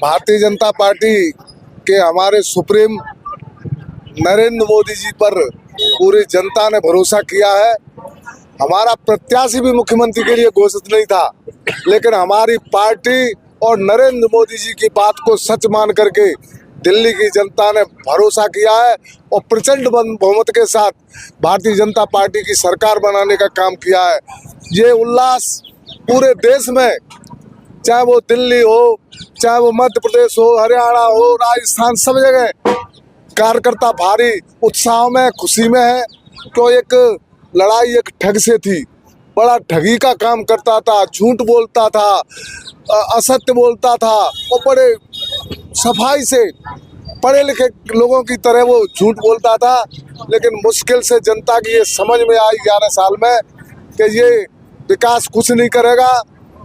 Bharatiya Janata party के हमारे supreme Narendra Modi ji पर पूरी जनता ने भरोसा किया है। हमारा प्रत्याशी भी मुख्यमंत्री के लिए घोषित नहीं था, लेकिन हमारी पार्टी और नरेंद्र मोदी जी की बात को सच मान करके दिल्ली की जनता ने भरोसा किया है और प्रचंड बहुमत के साथ भारतीय जनता पार्टी की सरकार बनाने का काम किया है। ये उल्लास पूरे देश में, चाहे वो दिल्ली हो, चाहे वो मध्य प्रदेश हो, हरियाणा हो, राजस्थान, सब जगह कार्यकर्ता भारी उत्साह में, खुशी में है। तो एक लड़ाई एक ठग से थी, बड़ा ठगी का काम करता था, झूठ बोलता था, असत्य बोलता था और बड़े सफाई से पढ़े लिखे लोगों की तरह वो झूठ बोलता था। लेकिन मुश्किल से जनता की ये समझ में आई 11 साल में कि ये विकास कुछ नहीं करेगा,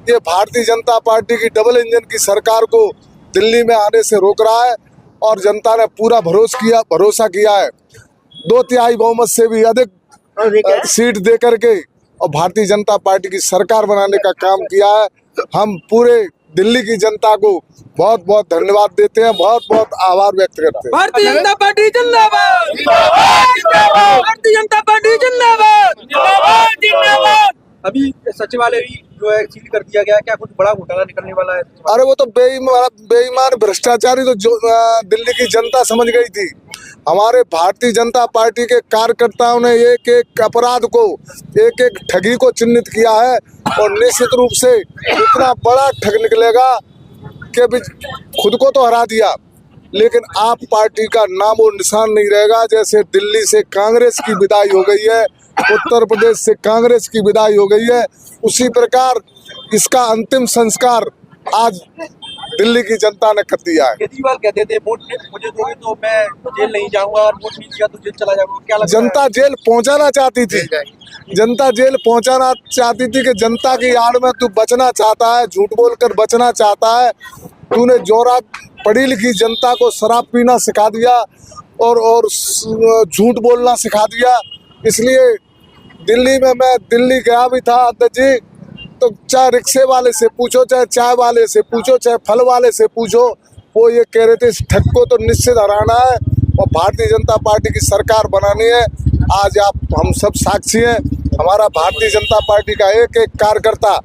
ये भारतीय जनता पार्टी की डबल इंजन की सरकार को दिल्ली में आने से रोक रहा है और जनता ने पूरा भरोसा किया है। 2/3 बहुमत से भी अधिक सीट दे करके और भारतीय जनता पार्टी की सरकार बनाने का काम किया है। हम पूरे दिल्ली की जनता को बहुत बहुत धन्यवाद देते हैं, बहुत बहुत आभार व्यक्त करते हैं। भारतीय जनता पार्टी जिंदाबाद, भारतीय जनता पार्टी जिंदाबाद। अभी सचिवालय भी जो है सील कर दिया गया है, क्या कुछ बड़ा घोटाला निकलने वाला है? अरे वो तो बेईमान भ्रष्टाचारी तो दिल्ली की जनता समझ गई थी। हमारे भारतीय जनता पार्टी के कार्यकर्ताओं ने एक एक अपराध को, एक एक ठगी को चिन्हित किया है और निश्चित रूप से इतना बड़ा ठग निकलेगा कि खुद को तो हरा दिया, लेकिन आप पार्टी का नाम और निशान नहीं रहेगा। जैसे दिल्ली से कांग्रेस की विदाई हो गई है, उत्तर प्रदेश से कांग्रेस की विदाई हो गई है, उसी प्रकार इसका अंतिम संस्कार आज दिल्ली की जनता ने कर दिया है। केजरीवाल कहते थे वोट मुझे दोगे तो मैं जेल नहीं जाऊंगा और वोट नहीं दिया तो जेल चला जाऊंगा, क्या लगता है? जनता जेल पहुंचाना चाहती थी, जनता जेल पहुंचाना चाहती थी कि जनता की आड़ में तू बचना चाहता है, झूठ बोलकर बचना चाहता है। तूने जोरा पढ़ी लिखी जनता को शराब पीना सिखा दिया और झूठ बोलना सिखा दिया। इसलिए दिल्ली में मैं दिल्ली गया भी था अध्यक्ष जी, तो चाहे रिक्शे वाले से पूछो, चाहे चाय वाले से पूछो, चाहे फल वाले से पूछो, वो ये कह रहे थे इस ठग को तो निश्चित हराना है और भारतीय जनता पार्टी की सरकार बनानी है। आज हम सब साक्षी हैं। हमारा भारतीय जनता पार्टी का एक एक कार्यकर्ता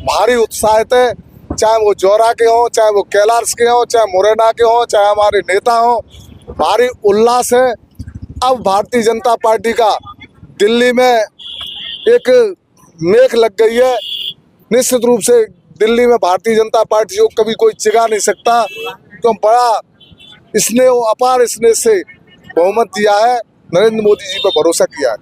भारी उत्साहित है, चाहे वो जोरा के हों, चाहे वो कैलाश के हों, चाहे मुरैना के हों, चाहे हमारे नेता हों, भारी उल्लास है। अब भारतीय जनता पार्टी का दिल्ली में एक मेख लग गई है। निश्चित रूप से दिल्ली में भारतीय जनता पार्टी को कभी कोई चिढ़ा नहीं सकता, तो बड़ा स्नेह, अपार स्नेह से बहुमत दिया है, नरेंद्र मोदी जी पर भरोसा किया है।